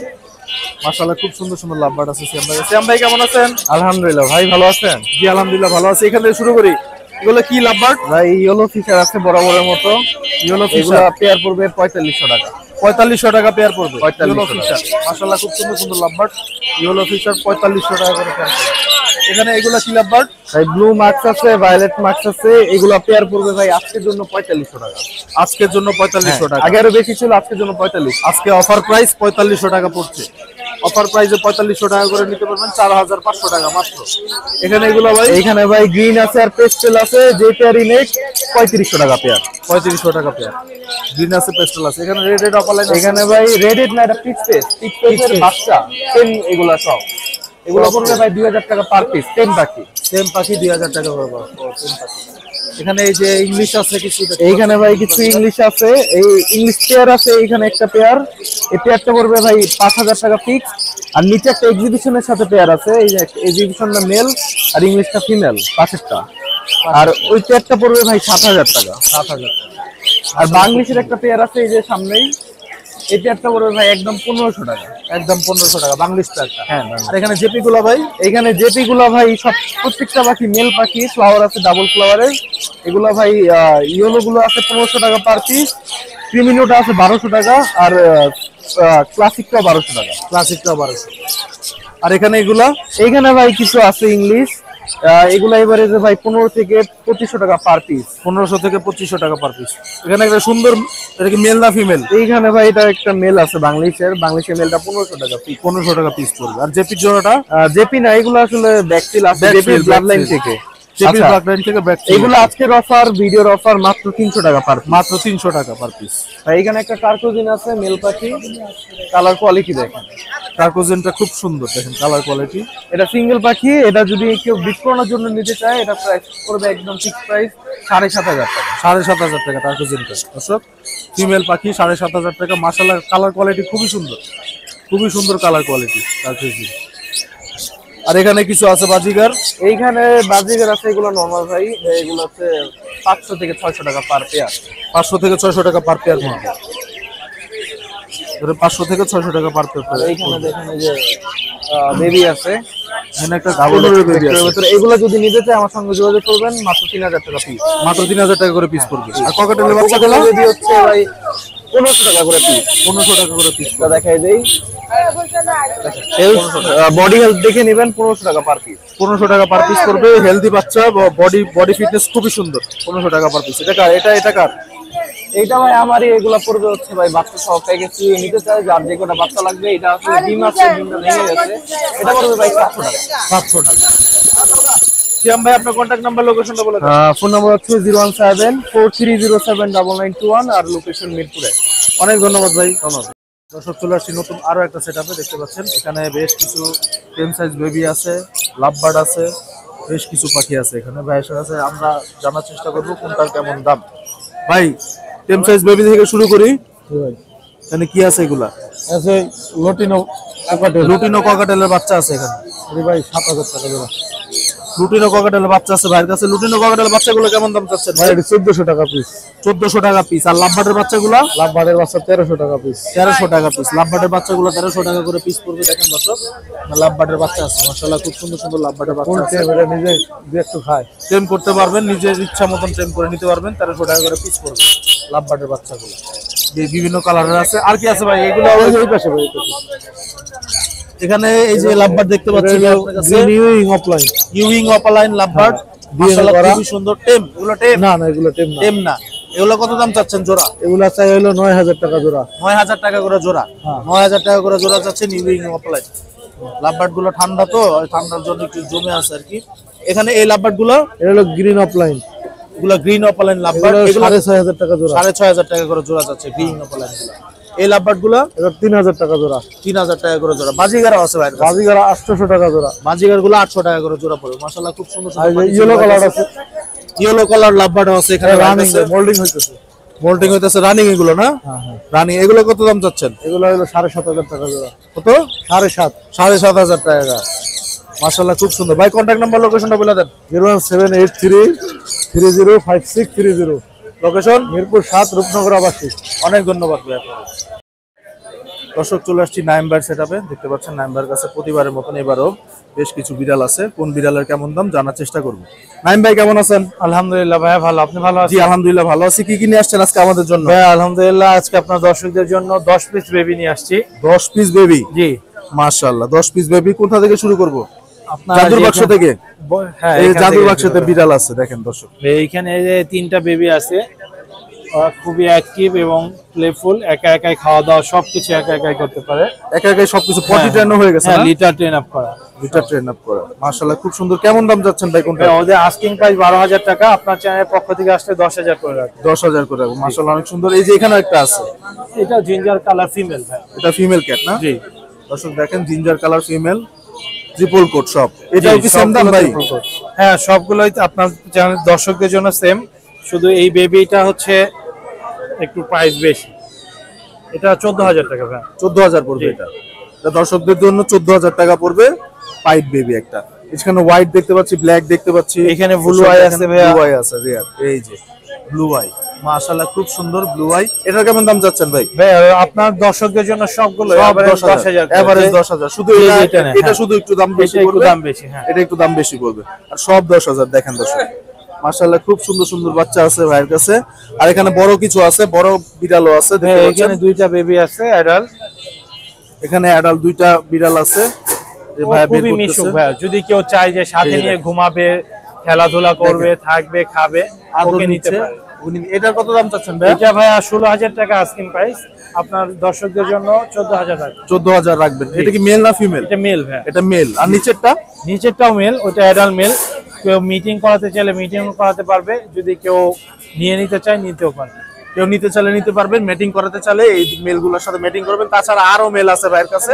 মাশাআল্লাহ খুব সুন্দর সুন্দর লাভবার্ড আছে সিএম ভাই। সিএম ভাই কেমন আছেন? আলহামদুলিল্লাহ ভাই, ভালো আছেন? জি আলহামদুলিল্লাহ ভালো আছি। এখান থেকে শুরু করি। এগুলো কি লাভবার্ড? ভাই ইয়েলো ফিশার আছে বরাবরের মতো। ইয়েলো এগুলো ফিশার পেয়ার পড়বে 4500 টাকা। 4500 টাকা পেয়ার পড়বে। 4500 ইয়েলো ফিশার মাশাআল্লাহ খুব সুন্দর সুন্দর লাভবার্ড। ইয়েলো ফিশার 4500 টাকা করে পেয়ার পড়বে। এখানে এগুলো কি লাভবার্ড? ভাই ব্লু মার্কস আছে, ভায়োলেট মার্কস আছে। এগুলো পেয়ার পড়বে ভাই আজকের জন্য 4500 টাকা। আজকের জন্য 4500 টাকা। আগে আরো বেশি ছিল, আজকের জন্য 45। আজকে অফার প্রাইস 4500 টাকা পড়ছে। অফার প্রাইসে 4500 টাকা করে নিতে পারবেন 4,500 টাকা মাত্র। এখানে এগুলো ভাই এইখানে ভাই গ্রিন আছে আর পেস্টেল আছে, যে পেয়ারই নেই 3500 টাকা পেয়ার। 3500 টাকা পেয়ার। গ্রিন আছে পেস্টেল আছে। এখানে রেড রেড অপালাইন এখানে ভাই রেডেড না, এটা পিচ পেস্ট। পিচ পেস্টের বাচ্চা সেম এগুলা সব। এগুলো পড়বে ভাই 2000 টাকা পার পিস। টেম পাখি। সেম পাখি 2000 টাকা করে পড়বে। সেম পাখি। এখানে এই যে ইংলিশ আছে কিছু এইখানে ভাই কিছু ইংলিশ আছে, এই ইংলিশ পেয়ার আছে। এইখানে একটা পেয়ার, এই পেয়ারটা পড়বে ভাই 5,000 টাকা ফিক্স। আর নিচে একটা এক্সিবিশনের সাথে পেয়ার আছে, এই যে এক্সিবিশনটা মেল আর ইংলিশটা ফিমেল পাশেরটা। আর ওই পেয়ারটা পড়বে ভাই 7,000 টাকা। 7,000 টাকা। আর বাংলিশের একটা পেয়ার আছে এই যে সামনেই, এই পেয়ারটা পড়বে ভাই একদম 1500 টাকা। একদম 1500 টাকা বাংলিশ প্যাকটা। হ্যাঁ আর এখানে জেপি গুলো ভাই এইখানে জেপি গুলা ভাই সব প্রত্যেকটা পাখি মেল পাখি, ফ্লাওয়ার আছে ডাবল ফ্লাওয়ারের। এগুলা ভাই ইয়েলো গুলো আছে 1500 টাকা পার পিস। ক্রিমিনোটা আছে 1200 টাকা। আর ক্লাসিকটা 1200 টাকা। ক্লাসিকটা 1200। আর এখানে এগুলা এইখানে ভাই কিছু আছে ইংলিশ, এগুলা এবারে যে ভাই 15 থেকে 2500 টাকা পার পিস। 1500 থেকে 2500 টাকা পার পিস। এখানে একটা সুন্দর, এটা কি মেল না ফিমেল? এইখানে ভাই এটা একটা মেল আছে বাংলিশের মেলটা 1500 টাকা পিস। 1500 টাকা পিস পড়বে। আর জেপি জোড়াটা? জেপি না, এগুলো আসলে ব্যাকফিল আছে Backfill, JP blood line backfill। থেকে। জেপি আচ্ছা, ব্ল্যাক লাইন থেকে ব্যাক। এগুলো আজকের অফার, ভিডিওর অফার মাত্র 300 টাকা পার পিস। মাত্র 300 টাকা পার পিস। ভাই এখানে একটা কার্কোজিন আছে মেল পাখি, কালার কোয়ালিটি দেখেন। কার্কোজেনটা খুব সুন্দর দেখেন কালার কোয়ালিটি। এটা সিঙ্গেল পাখি, এটা যদি কেউ বিট করানোর জন্য নিতে চায় এটা প্রাইস পড়বে একদম ফিক্স প্রাইস 7,500 টাকা। 7,500 টাকা কার্কোজেনটা দর্শক। ফিমেল পাখি 7,500 টাকা। মাশাআল্লাহ কালার কোয়ালিটি খুবই সুন্দর, খুবই সুন্দর কালার কোয়ালিটি কার্কোজেন। আর এখানে কিছু আছে বাজিগার। এইখানে বাজিগার আছে, এগুলো নরমাল ভাই, এগুলো হচ্ছে 500 থেকে 600 টাকা পার পেয়ার। 500 থেকে 600 টাকা পার পেয়ার পড়বে। 500 থেকে 600 টাকা পার পেয়ার। এইখানে দেখেন এই যে বেবি আছে, এখানে একটা ডাবল বেবি আছে। ভিতরে এগুলো যদি নিতে চায় আমার সঙ্গে যোগাযোগ করবেন, মাত্র 3000 টাকা পিস। মাত্র 3000 টাকা করে পিস পড়বে। আর ককাটেলের বাচ্চাগুলো বেবি হচ্ছে ভাই 1500 টাকা করে পিস। 1500 টাকা করে পিস। তা দেখাই দেই, বডি হেলথ দেখে নেবেন, 1500 টাকা পার পিস। 1500 টাকা পার পিস পড়বে। হেলদি বাচ্চা, বডি ফিটনেস খুবই সুন্দর। 1500 টাকা পার পিস। এটা কার? এটা কার? এইটা ভাই আমারই। এগুলা পড়বে হচ্ছে ভাই বাচ্চা সহ প্যাকেজ নিতে চাই, যার যে কটা বাচ্চা লাগবে। এটা আসলে ডিম আছে, ডিমটা ভেঙে গেছে। এটা পড়বে ভাই 700 টাকা। 700 টাকা। সিয়াম ভাই আপনার কন্টাক্ট নাম্বার লোকেশনটা বলে দেন। ফোন নাম্বার হচ্ছে 01743079921 আর লোকেশন মিরপুরে। অনেক ধন্যবাদ ভাই। ধন্যবাদ। দর্শক চলে আসছি নতুন আরো একটা সেটআপে। দেখতে পাচ্ছেন এখানে বেশ কিছু টেম সাইজ বেবি আছে, লাভবার্ড আছে, বেশ কিছু পাখি আছে। এখানে ভাইয়ের কাছে আমরা জানার চেষ্টা করব কোনটার কেমন দাম। ভাই টেম সাইজ বেবি থেকে শুরু করি। এখানে কি আছে এগুলা? আছে লটিনো ককাটেল। লুটিনো ককাটেলের বাচ্চা আছে এখানে। ভাই 7000 টাকা জোড়া। লুটিনো ককাটেলের বাচ্চা আছে ভাইয়ের কাছে। লুটিনো ককাটেলের বাচ্চাগুলো কেমন দাম চাচ্ছেন ভাই এটা 1400 টাকা পিস। 1400 টাকা পিস। আর লাভবার্ডের বাচ্চাগুলো? লাভবার্ডের বাচ্চা 1300 টাকা পিস। 1300 টাকা পিস। লাভবার্ডের বাচ্চাগুলো 1300 টাকা করে পিস পড়বে। দেখেন দর্শক, লাভবার্ডের বাচ্চা আছে মাশাআল্লাহ, খুব সুন্দর সুন্দর লাভবার্ডের বাচ্চা আছে। এটা নিজে একটু খায়, ট্রেন করতে পারবেন, নিজের ইচ্ছা মতন ট্রেন করে নিতে পারবেন। 1300 টাকা করে পিস পড়বে লাভবার্ডের বাচ্চাগুলো। বিভিন্ন কালারের আছে। আর কি আছে ভাই? এগুলো এই পাশে ভাই, এখানে এই যে লাভবার্ড দেখতে পাচ্ছেন আপনার কাছে, নিউইং অফলাইন, ইউইং অপালাইন লাভবার্ড মাশাআল্লাহ, খুবই সুন্দর। টেম এগুলো? টেম না না, এগুলো টেম না। টেম না। এগুলো কত দাম চাচ্ছেন জোড়া? এগুলো চাই হলো 9000 টাকা জোড়া। 9000 টাকা করে জোড়া। 9000 টাকা করে জোড়া চাচ্ছেন ইউইং অপালাইন লাভবার্ড গুলো। ঠান্ডা তো, ঠান্ডার জন্য একটু জমে আছে আর কি। এখানে এই লাভবার্ড গুলো, এটা হলো গ্রিন অফলাইন, এগুলো গ্রিন অপালাইন লাভবার্ড। এগুলো 6500 টাকা জোড়া। 6500 টাকা করে জোড়া যাচ্ছে গ্রিন অপালাইন গুলো। এই লাভবার্ড গুলো এটা 3000 টাকা জোড়া। 3000 টাকা করে জোড়া। বাজিগার আছে ভাই? বাজিগার 800 টাকা জোড়া। বাজিগার গুলো 800 টাকা করে জোড়া পড়বে মাশাআল্লাহ, খুব সুন্দর আর সুন্দর। ইয়েলো কালার আছে, ইয়েলো কালার লাভবার্ড আছে এখানে। রানিং মোল্ডিং হইতেছে। মোল্টিং হইতেছে রানিং এগুলো না? হ্যাঁ হ্যাঁ। রানিং এগুলো কত দাম চাচ্ছেন? এগুলো হলো 7500 টাকা জোড়া। কত? 7.5 7500 টাকা। মাশাআল্লাহ, খুব সুন্দর ভাই। কন্টাক্ট নাম্বার লোকেশনটা বলে দেন। 01783 305630। লোকেশন মিরপুর 7, রূপনগর আবাসিক। অনেক ধন্যবাদ ভাই আপনাকে। দর্শক চলে আসছি নাইম ভাইয়ের সেটআপে। দেখতে পাচ্ছেন নাইম ভাইয়ের কাছে প্রতিবারের মতন এবারও বেশ কিছু বিড়াল আছে। কোন বিড়ালের কেমন দাম জানার চেষ্টা করব। নাইম ভাই কেমন আছেন? আলহামদুলিল্লাহ ভাইয়া ভালো, আপনি ভালো আছেন? জি আলহামদুলিল্লাহ ভালো আছি। কি কি নিয়ে আসছেন আজকে আমাদের জন্য? ভাইয়া আলহামদুলিল্লাহ আজকে আপনার দর্শকদের জন্য 10 পিস বেবি নিয়ে আসছি। 10 পিস বেবি? জি মাশাআল্লাহ, 10 পিস বেবি। কোথা থেকে শুরু করব? আপনার জাদুর বাক্স থেকে? হ্যাঁ, এই এখান জাদুর থেকে বাক্সতে বিড়াল আছে দেখেন দর্শক। এইখানে এই যে 3টা বেবি আছে, ওরা খুবই অ্যাক্টিভ এবং প্লেফুল। একা একাই খাওয়া দাওয়া সবকিছু একা একাই করতে পারে। একা একাই সবকিছু পটি ট্রেন হয়ে গেছে হ্যাঁ, না? লিটার ট্রেন আপ করা। লিটার ট্রেন আপ করা মাশাআল্লাহ, খুব সুন্দর। কেমন দাম যাচ্ছেন ভাই কোনটা? ভাইয়া, ওদের আস্কিং প্রাইস 12000 টাকা, আপনার চ্যানেলের পক্ষ থেকে আসলে 10000 করে রাখবেন। 10000 করে রাখবো মাশাআল্লাহ, অনেক সুন্দর। এই যে এখানে একটা আছে, এটা জিঞ্জার কালার ফিমেল ভাই। এটা ফিমেল ক্যাট না? জি দর্শক দেখেন, ginger colour female, triple coat সব। এটাও কি সেম দাম ভাই? হ্যাঁ, সবগুলোই আপনার চ্যানেল দর্শকদের জন্য সেম, শুধু এই বেবিটা হচ্ছে একটু প্রাইস বেশি। এটা 14000 টাকা ভাই। 14000 পড়বে এটা। এটা দর্শকদের জন্য 14000 টাকা পড়বে। পাইট বেবি একটা। এখানে হোয়াইট দেখতে পাচ্ছি, ব্ল্যাক দেখতে পাচ্ছি, এখানে blue eye আছে ভাইয়া। ব্লু আই আছে রিয়ার। এই যে ব্লু আই মাশাআল্লাহ, খুব সুন্দর ব্লু আই। এটা কেমন দাম যাচ্ছেন ভাই? ভাই আপনার দর্শকদের জন্য সবগুলো এভারেজ 10000 এভারেজ 10000। শুধু জি, এটা এটা না, এটা হ্যাঁ। শুধু একটু দাম বেশি এটা একটু পড়বে। দাম বেশি, হ্যাঁ। এটা একটু দাম বেশি পড়বে। আর সব 10000 দেখেন দর্শক। মাশাআল্লাহ, খুব সুন্দর সুন্দর বাচ্চা আছে ভাইয়ের কাছে। আর এখানে বড় কিছু আছে, বড় বিড়ালও আছে দেখতে হ্যাঁ, পাচ্ছেন। এখানে 2টা বেবি আছে অ্যাডাল্ট। এখানে অ্যাডাল্ট 2টা বিড়াল আছে যে ভাই বের খুবই মিশুক করতেছে। ভাই, যদি কেউ চায় যে সাথে এই যে নিয়ে দেখেন। ঘুমাবে, খেলাধুলা করবে, থাকবে, খাবে, আদর ওকে নিতে নিচ্ছে। পারে। এটার কত দাম চাচ্ছেন ভাই? এটা ভাইয়া 16000 টাকা আস্কিং প্রাইস, আপনার দর্শকদের জন্য 14000 টাকা। 14000 রাখবেন। এটা কি মেল না ফিমেল? এটা মেল ভাই। এটা মেল। আর নিচেরটা? নিচেরটাও মেল, ওটা অ্যাডাল্ট মেল। কেউ মিটিং করাতে চাইলে মিটিং করাতে পারবে, যদি কেউ নিয়ে নিতে চায় নিতেও পারবে। কেউ নিতে চাইলে নিতে পারবেন, মিটিং করাতে চাইলে এই মেলগুলোর সাথে মিটিং করবেন। তাছাড়া আরো মেল আছে ভাইয়ের কাছে,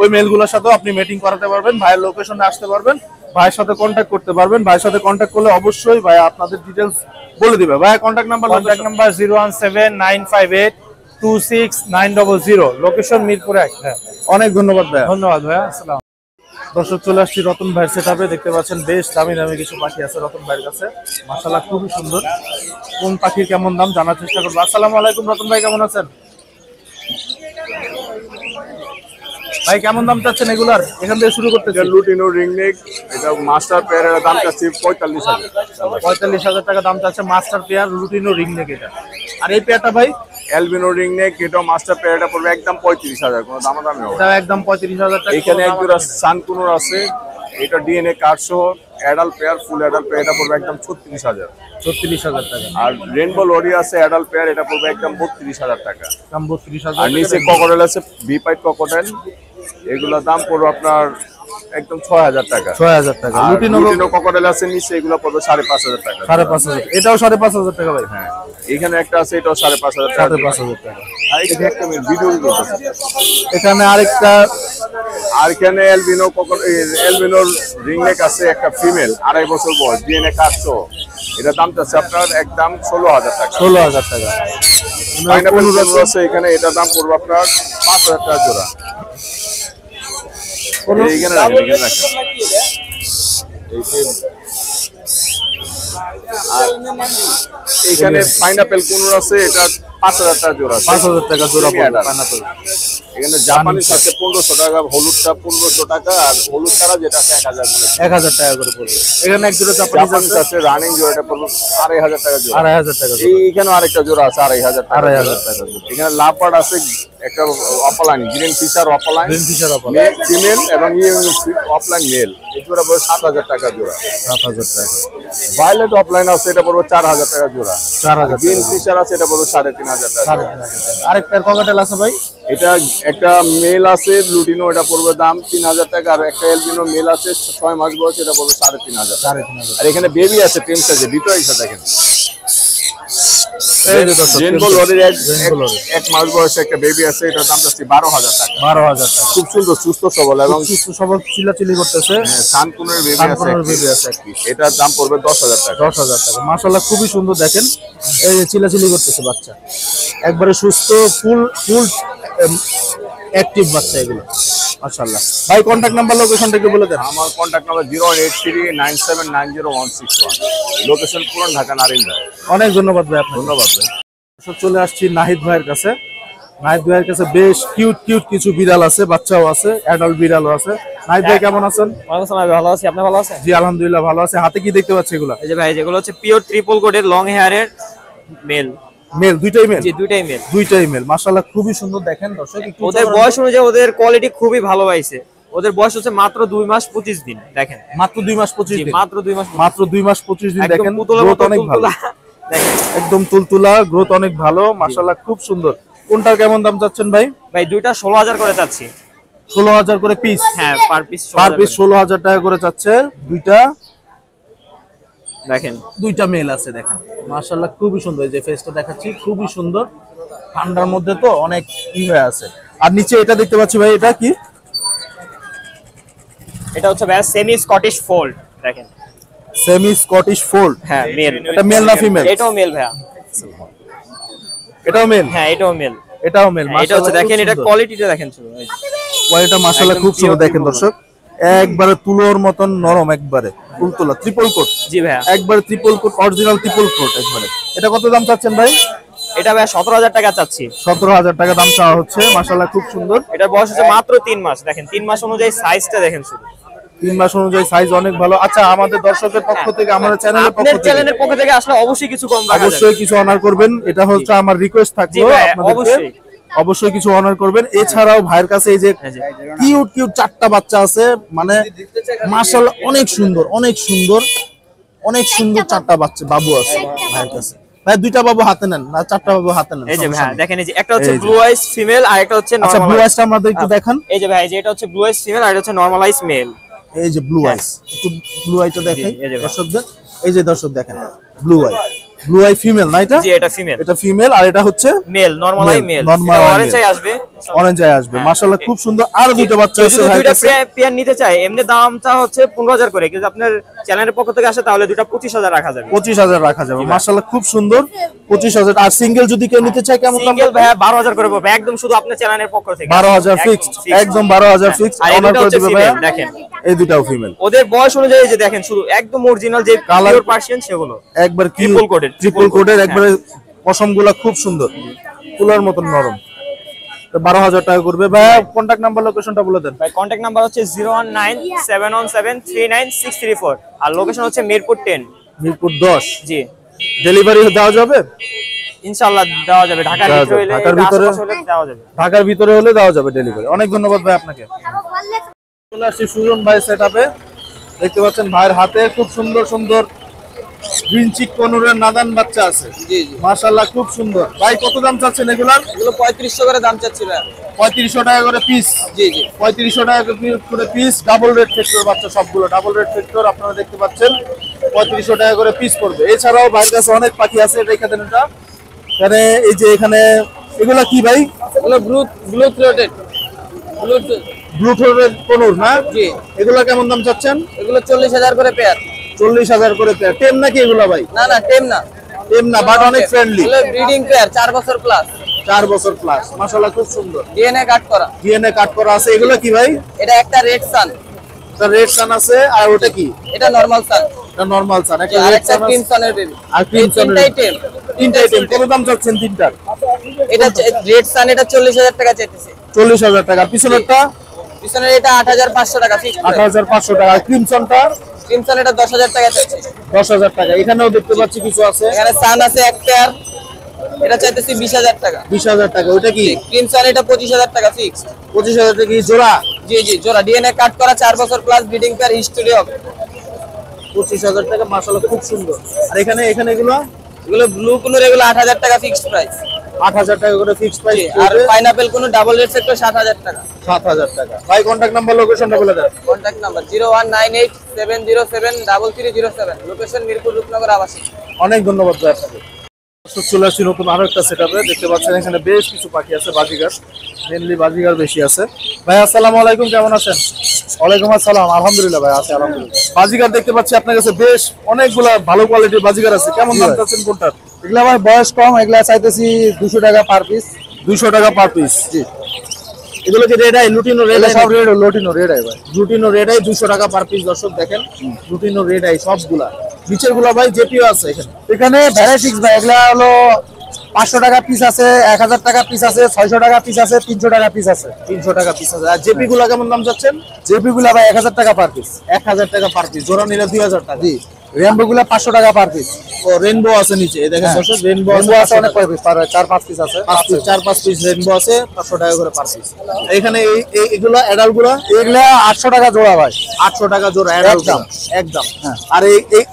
ওই মেলগুলোর সাথেও আপনি মিটিং করাতে পারবেন। ভাইয়ের লোকেশনে আসতে পারবেন, ভাইয়ের সাথে কন্ট্যাক্ট করতে পারবেন। ভাইয়ের সাথে কন্ট্যাক্ট করলে অবশ্যই ভাই আপনাদের ডিটেইলস বলে দিবে। ভাই contact number? Contact number 017958269000, location Mirpur 1। হ্যাঁ, অনেক ধন্যবাদ ভাই। ধন্যবাদ ভাইয়া, আসসালাম। দর্শক চলে আসছি রতন ভাইয়ের সেটআপে। দেখতে পাচ্ছেন বেশ দামি দামি কিছু পাখি আছে রতন ভাইয়ের কাছে মাশাআল্লাহ, খুবই সুন্দর। কোন পাখির কেমন দাম জানার চেষ্টা করবো। আসসালামু আলাইকুম রতন ভাই, কেমন আছেন ভাই? কেমন দাম চাচ্ছেন এগুলার? এখান থেকে শুরু করতে এটা লুটিনো রিংনেক, এটা মাস্টার পেয়ারের দাম চাচ্ছি 45000। 45000 টাকা দাম চাচ্ছে master pair lutino ring neck এটা। আর এই পেয়ারটা ভাই? অ্যালবিনো রিংনেক, এটা মাস্টার পেয়ারটা পড়বে একদম 35000, কোনো দামাদামি হবে না। এটা একদম 35000 টাকা। এখানে এক জোড়া সানকুনোর আছে, এটা ডিএনএ কার্ড সহ adult pair, full adult pair, এটা পড়বে একদম 36000। 36000 টাকা। আর রেনবো লরি আছে অ্যাডাল্ট পেয়ার, এটা পড়বে একদম 32000 টাকা। দাম 32000। আর নিচে ককটেল আছে, বিপাইট ককটেল, এগুলোর দাম পড়বে আপনার একদম 6000 টাকা। 6000 টাকা। আর লুটিনো লুটিনো ককটেল আছে নিচে, এগুলো পড়বে 5500 টাকা। 5500। এটাও 5500 টাকা ভাই? হ্যাঁ, এখানে একটা আছে, এটাও 5500 টাকা। 5500 টাকা। আর এখানে একটা ভিডিও করতেছে। এখানে আরেকটা আর এখানে এলবিনোর রিংনেক আছে একটা ফিমেল, 2.5 বছর বয়স, ডিএনএ কার্ড সহ, এটা দাম চাচ্ছে আপনার একদম 16000 টাকা। 16000 টাকা। পাইনাপেল আছে এখানে, এটা দাম পড়বে আপনার 5000 টাকা জোড়া। এইখানে রাখেন, এখানে রাখেন। আর এখানে পাইনাপেল কোন আছে, এটা 5000 টাকা জোড়া। 5000 টাকা জোড়া পড়বে Semi-adult। পাইনাপেল। এখানে জাপানিজ আছে 1500 টাকা, হলুদটা 1500 টাকা, আর হলুদ ছাড়া যেটা আছে 1000 করে। 1000 টাকা করে পড়বে। এখানে এক জোড়া জাপানিজ জাপানিজ আছে আছে রানিং জোড়াটা পড়বে 2500 টাকা জোড়া। 2500 টাকা জোড়া। এইখানে আরেকটা জোড়া আছে 2500 টাকা। 2500 টাকা জোড়া। এখানে লাপার্ড আছে একটা অপলাইন, green fisher অপলাইন, green fisher অপলাইন female এবং অফলাইন মেল, এই জোড়া পড়বে 7000 টাকা জোড়া। 7000 টাকা। ভায়োলেট অফলাইন আছে, এটা পড়বে 4000 টাকা জোড়া। 4000 গ্রিন ফিশার আছে, এটা পড়বে 3500 টাকা। আরেকটা ককাটেল আছে ভাই, এটা একটা মেল আছে লুটিনো, এটা পড়বে দাম 3000 টাকা। আর একটা এলবিনো মেল আছে 6 মাস বয়স, এটা পড়বে 3500 টাকা। 3500। আর এখানে বেবি আছে টেম সাইজে, দুটো আছে দেখেন। এই যে দর্শক, রেনবো লরির Rainbow Lorry। এক মাস বয়সে একটা বেবি আছে, এটার দাম যাচ্ছে 12000 টাকা। 12000 টাকা। খুব সুন্দর সুস্থ সবল এবং সুস্থ সবল চিল্লাচিল্লি করতেছে। সানকুনের বেবি আছে, সানকুনের baby আছে এক piece। এটার দাম পড়বে 10000 টাকা। 10000 টাকা। মাশাআল্লাহ খুবই সুন্দর, দেখেন এই যে চিল্লাচিল্লি করতেছে বাচ্চা, একবারে সুস্থ, ফুল অ্যাক্টিভ বাচ্চা এগুলো মাশাআল্লাহ। ভাই কন্টাক্ট নাম্বার লোকেশনটা একটু বলে দেন। আমার কন্ট্যাক্ট নাম্বার 083979061, লোকেশন পুরান ঢাকা নারিন্দা। অনেক ধন্যবাদ ভাই আপনাকে। ধন্যবাদ ভাই। চলে আসছি নাহিদ ভাইয়ের কাছে। নাহিদ ভাইয়ের কাছে বেশ কিউট কিউট কিছু বিড়াল আছে, বাচ্চাও আছে, অ্যাডাল্ট বিড়ালও আছে। নাহিদ ভাই কেমন আছেন? ভালো আছি, আপনি ভালো আছেন? জি আলহামদুলিল্লাহ ভালো আছে। হাতে কি দেখতে পাচ্ছি এগুলা? এই যে ভাই, যেগুলো হচ্ছে পিওর ট্রিপল কোটের লং হেয়ারের মেল। মেল, দুইটাই মেল? জি, দুইটাই মেল। দুইটাই মেল। মাশাআল্লাহ খুবই সুন্দর, দেখেন দর্শক একটু ওদের বয়স অনুযায়ী ওদের কোয়ালিটি খুবই ভালো পাইছে। ওদের বয়স হচ্ছে মাত্র 2 মাস 25 দিন, দেখেন মাত্র 2 মাস 25 জি, দিন। মাত্র 2 মাস। মাত্র 2 মাস 25 দিন, একদম দেখেন পুতুলের গ্রোথ মতো অনেক ভালো, তুলতুলা, দেখেন একদম তুলতুলা, গ্রোথ অনেক ভালো মাশাআল্লাহ, খুব সুন্দর। কোনটার কেমন দাম চাচ্ছেন ভাই? ভাই দুইটা 16000 করে চাচ্ছি। 16000 করে পিস? হ্যাঁ, পার পিস পার পিস 16000 টাকা করে চাচ্ছে। দুইটা দেখেন, দুইটা মেল আছে, দেখেন মাশাআল্লাহ খুবই সুন্দর। এই যে ফেসটা দেখাচ্ছি, খুবই সুন্দর, ঠান্ডার মধ্যে তো অনেক ই হয়ে আছে। আর নিচে এটা দেখতে পাচ্ছি ভাই, এটা কি? এটা হচ্ছে ভাই সেমি স্কটিশ ফোল্ড, দেখেন। Semi Scottish fold? হ্যাঁ, মেল। এটা মেল না ফিমেল? এটাও মেল ভাইয়া। এটাও মেল? হ্যাঁ, এটাও মেল। এটাও মেল। এটা হচ্ছে দেখেন, এটা কোয়ালিটিটা দেখেন শুধু, এই যে কোয়ালিটিটা মাশাআল্লাহ খুব সুন্দর, দেখেন দর্শক একবারে তুলোর মতন নরম, একবারে তুলতুলা, ট্রিপল কোট। জি ভাইয়া, একবারে triple coat, original triple coat একবারে। এটা কত দাম চাচ্ছেন ভাই? এটা ভাই 17000 টাকা চাচ্ছি। 17000 টাকা দাম চাওয়া হচ্ছে। মাশাআল্লাহ খুব সুন্দর। এটার বয়স হচ্ছে মাত্র 3 মাস, দেখেন 3 মাস অনুযায়ী সাইজটা দেখেন শুধু। 3 মাস অনুযায়ী সাইজ অনেক ভালো। আচ্ছা, আমাদের দর্শকের পক্ষ থেকে, আমাদের চ্যানেলের পক্ষ আপনার থেকে চ্যানেলের পক্ষ থেকে আসলে অবশ্যই কিছু কম রাখা যাবে। অবশ্যই কিছু অনার করবেন, এটা হচ্ছে আমার রিকোয়েস্ট থাকলো জি ভাই, আপনাদেরকে। অবশ্যই। অবশ্যই কিছু অনার করবেন। এছাড়াও ভাইয়ের কাছে এই যে কিউট কিউট 4টা বাচ্চা আছে, মানে মাশাআল্লাহ অনেক সুন্দর, অনেক সুন্দর, অনেক সুন্দর 4টা বাচ্চা বাবু আছে ভাইয়ের কাছে। ভাই দুইটা বাবু হাতে নেন না 4টা বাবু হাতে নেন? এই যে সমস্যা ভাই নেই। দেখেন, এই যে একটা হচ্ছে এই যে। ব্লু আইস ফিমেল আর একটা হচ্ছে আচ্ছা, ব্লু নরমাল। আইসটা আমাদের একটু দেখান। এই যে ভাই, এই যে এটা হচ্ছে ব্লু আইস ফিমেল আর এটা হচ্ছে নরমালাইজ মেল। এই যে ব্লু আইস, একটু ব্লু আইটা দেখাই এই যে ভাই। দর্শকদের। এই যে দর্শক দেখেন, blue eye, blue eye female না এটা? জি, এটা ফিমেল। এটা ফিমেল আর এটা হচ্ছে male, normally Male, male. normal eye orange male। Eye আসবে, অরেঞ্জ আই আসবে। মাশাআল্লাহ খুব সুন্দর। আর দুটো বাচ্চা আছে যদি ভাইয়ের দুইটা কাছে। পেয়ার নিতে চাই, এমনি দামটা হচ্ছে 15000 করে, কিন্তু আপনার চ্যানেলের পক্ষ থেকে আসে তাহলে দুইটা 25000 রাখা যাবে। 25000 রাখা যাবে। মাশাআল্লাহ খুব সুন্দর, 25000। আর সিঙ্গেল যদি কেউ নিতে চায় কেমন দাম? সিঙ্গেল ভাই 12000 করে পড়বে, একদম শুধু আপনার চ্যানেলের পক্ষ থেকে। 12000 ফিক্সড, একদম 12000 ফিক্সড। আর এই অনার দুটো করে হচ্ছে দিবে female, ভাই। দেখেন এই দুটাও ফিমেল। ওদের বয়স অনুযায়ী যে দেখেন শুধু একদম অরিজিনাল যে Colour- পিওর পার্সিয়ান সেগুলো একবার Triple coated, ট্রিপল কোটের, একবারে পশমগুলা খুব সুন্দর, তুলার মতন নরম। তো 12000 টাকা করবে ভাই। কন্টাক্ট নাম্বার লোকেশনটা বলে দেন। ভাই কন্টাক্ট নাম্বার হচ্ছে 01971739634 আর লোকেশন হচ্ছে মিরপুর 10। মিরপুর 10। জি, ডেলিভারি দেওয়া যাবে? ইনশাআল্লাহ দেওয়া যাবে। ঢাকার দেওয়া ভিতরে যাবে। হলে, ঢাকার ভিতরে? আশেপাশে হলে দেওয়া যাবে। ঢাকার ভিতরে হলে দেওয়া যাবে ডেলিভারি। অনেক ধন্যবাদ ভাই আপনাকে। চলে আসছি সুজন ভাই সেটআপে। দেখতে পাচ্ছেন ভাইয়ের হাতে খুব সুন্দর সুন্দর গ্রিন চিক কনুরের নাদান বাচ্চা আছে। জি জি, মাশাআল্লাহ খুব সুন্দর। ভাই কত দাম চাচ্ছেন এগুলার? এগুলো 3500 করে দাম চাচ্ছি ভাই। 3500 টাকা করে পিস? জি জি, 3500 টাকা করে পিস। ডাবল রেড ফ্যাক্টর বাচ্চা, সবগুলো ডাবল রেড ফ্যাক্টর আপনারা দেখতে পাচ্ছেন। 3500 টাকা করে পিস পড়বে। এছাড়াও ভাইয়ের কাছে অনেক পাখি আছে, রেখে দেন এটা। এখানে এই যে এখানে এগুলা কি ভাই? এগুলো blue throated blue throated conure না? জি, এগুলা কেমন দাম চাচ্ছেন? এগুলো 40000 করে পেয়ার। 40000 করে পেয়ার। টেম নাকি এগুলা ভাই? না না, টেম না, টেম না, বাট অনেক ফ্রেন্ডলি। এগুলো ব্রিডিং পেয়ার, 4 বছর প্লাস, 4 বছর প্লাস। মাশাআল্লাহ খুব সুন্দর। ডিএনএ কাট করা। ডিএনএ কাট করা আছে। এগুলো কি ভাই? এটা একটা রেড সান। একটা রেড সান আছে আর ওটা কি? এটা নরমাল সান, এটা নরমাল সান, একটা আর রেড একটা সান ক্রিম সানের বেবি। আর ক্রিম সান। তিনটা আইটেম, তিনটা আইটেম কত দাম চাচ্ছেন তিনটার? এটা রেড সান এটা 40,000 টাকা চাইতেছে। 40,000 টাকা। পিছনেরটা পিছনের এটা 8,500 টাকা ফিক্স। 8,500 টাকা। ক্রিম সানটা ক্রিম সান এটা 10,000 টাকা চাইছে। 10,000 টাকা। এখানেও দেখতে পাচ্ছি কিছু আছে, এখানে সান আছে এক পেয়ার, এটা চাইতেছি 20,000 টাকা। 20,000 টাকা। ওটা কি? ক্রিম সান এটা 25,000 টাকা ফিক্স। 25,000 টাকা কি জোড়া? জি জি জোড়া, ডিএনএ কাট করা 4 বছর প্লাস ব্রিডিং পেয়ার হিস্টরি হবে। 25,000 টাকা। মাশাআল্লাহ খুব সুন্দর। আর এখানে এগুলো এগুলো ব্লু কোন এগুলো 8,000 টাকা ফিক্সড প্রাইস। 8,000 টাকা করে ফিক্স প্রাইস। আর পাইনাপল কোন ডাবল রেট সেট 7,000 টাকা। 7,000 টাকা। ভাই কন্টাক্ট নাম্বার লোকেশনটা বলে দেন। Contact number 01987073307, location Mirpur Rupnagar আবাসিক। অনেক ধন্যবাদ ভাই আপনাকে। চলে আসছি নতুন আরো একটা সেটআপে। দেখতে পাচ্ছেন এখানে বেশ কিছু পাখি আছে, বাজিগার, মেনলি বাজিগার বেশি আছে। ভাই আসসালামু আলাইকুম, কেমন আছেন? ওয়ালাইকুম আসসালাম, আলহামদুলিল্লাহ ভাই, আছে আলহামদুলিল্লাহ। বাজিগার দেখতে পাচ্ছি আপনার কাছে বেশ অনেকগুলা ভালো কোয়ালিটির বাজিগার আছে। কেমন দাম চাচ্ছেন কোনটার? এগুলা ভাই বয়স কম, এগুলা চাইতেছি 200 টাকা পার পিস। 200 টাকা পার পিস। জি। এগুলো কি red eye, lutino red eye? সব রেড, লটিনো রেড আই ভাই। লুটিনো রেড আই 200 টাকা পার পিস। দর্শক দেখেন লুটিনো রেড আই সবগুলা। নিচের গুলা ভাই জেপিও আছে এখানে। এখানে ভ্যারাইটিস ভাই, এগুলা হলো 500 টাকা পিস আছে, 1000 টাকা পিস আছে, 600 টাকা পিস আছে, 300 টাকা পিস আছে। 300 টাকা পিস আছে। আর জেপি গুলা কেমন দাম চাচ্ছেন? জেপি গুলা ভাই 1000 টাকা পার পিস। 1000 টাকা পার পিস। জোড়া নিলে 2000 টাকা। জি। রেনবো গুলা 500 টাকা পার পিস। ও রেনবো আছে নিচে, এই দেখেন দর্শক, রেনবো রেনবো আছে অনেক কয় পিস, 4-5 পিস আছে। 4-5 পিস রেনবো আছে, 500 টাকা করে পার পিস। এখানে এগুলা অ্যাডাল্ট গুলা এগুলা 800 টাকা জোড়া ভাই। 800 টাকা জোড়া অ্যাডাল্ট একদম। একদম। আর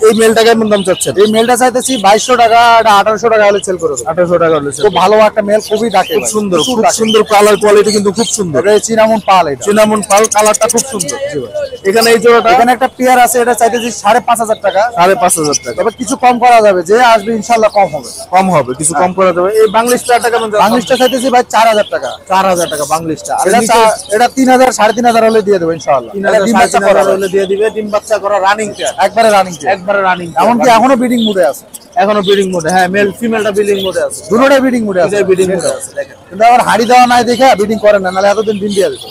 এই মেলটা কেমন দাম চাচ্ছেন? এই মেলটা চাইতেছি 2200 টাকা, এটা 1800 টাকা হলে সেল করে দেব। 1800 টাকা হলে খুব ভালো একটা মেল, খুবই ডাকে খুব ভাই। সুন্দর, প্রচুর খুব ডাকে। সুন্দর কালার কোয়ালিটি কিন্তু খুব সুন্দর। এটা চিনামন পাল, এটা চিনামন পাল, কালারটা খুব সুন্দর। এখানে এই জোড়াটা এখানে একটা পেয়ার আছে, এটা চাইতেছি 5,500 টাকা। 5,500 টাকা। তবে কিছু কম করা যাবে, যে আসবে ইনশাআল্লাহ কম হবে। কম হবে, কিছু কম করা যাবে। এই বাংলিশ পেয়ারটা কেমন যাচ্ছে? বাংলিশটা চাইতেছি ভাই 4,000 টাকা। 4,000 টাকা বাংলিশটা। আর এটা নিচে এটা 3,000 3,500 হলে দিয়ে দেবো ইনশাআল্লাহ। 3,000 ডিম বাচ্চা 3,500 করা হলে দিয়ে দিবে। ডিম বাচ্চা করা রানিং পেয়ার, একবারে রানিং, একবারে রানিং। এমনকি এখনো ব্রিডিং মুডে আছে। এখনো ব্রিডিং মোডে। হ্যাঁ, মেল ফিমেলটা ব্রিডিং মোডে আছে। দুটোটাই ব্রিডিং মুডে আছে। ব্রিডিং মোডে আছে দেখেন। কিন্তু আবার হাড়ি দেওয়া নাই দেখে ব্রিডিং করে না, নাহলে এতদিন ডিম দিয়ে দিত।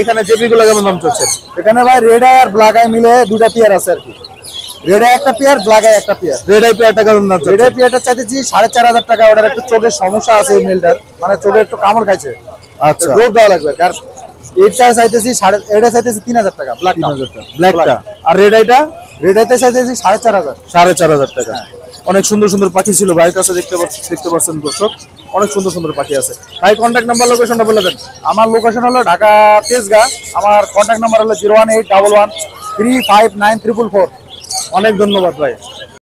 এখানে জেপি গুলো কেমন দাম চলছে? এখানে ভাই রেড আই আর ব্ল্যাক আই মিলে দুটা পেয়ার আছে আর কি। রেড আই একটা পেয়ার, ব্ল্যাক আই একটা পেয়ার। রেড আই পেয়ারটা কেমন দাম রেড চলছে? আই পেয়ারটা চাইতেছি 4,500 টাকা। ওটার একটু চোখের সমস্যা আছে, এই মেলটার, মানে চোখে একটু কামড় খাইছে। আচ্ছা। রোগ দেওয়া লাগবে। আর এটা চাইতেছি 3,500 টাকা, ব্ল্যাকটা। 3,000 টাকা ব্ল্যাকটা। আর রেড আইটা? রেড আইতে চাইতেছি 4,500। 4,500 টাকা। অনেক সুন্দর সুন্দর পাখি ছিল ভাইয়ের কাছে, দেখতে পাচ্ছেন দর্শক, অনেক সুন্দর সুন্দর পাখি আছে। ভাই কন্ট্যাক্ট নাম্বার লোকেশনটা বলে দেন। আমার লোকেশন হলো ঢাকা তেজগাঁ। আমার কন্ট্যাক্ট নাম্বার হলো 01811359444। অনেক ধন্যবাদ ভাই।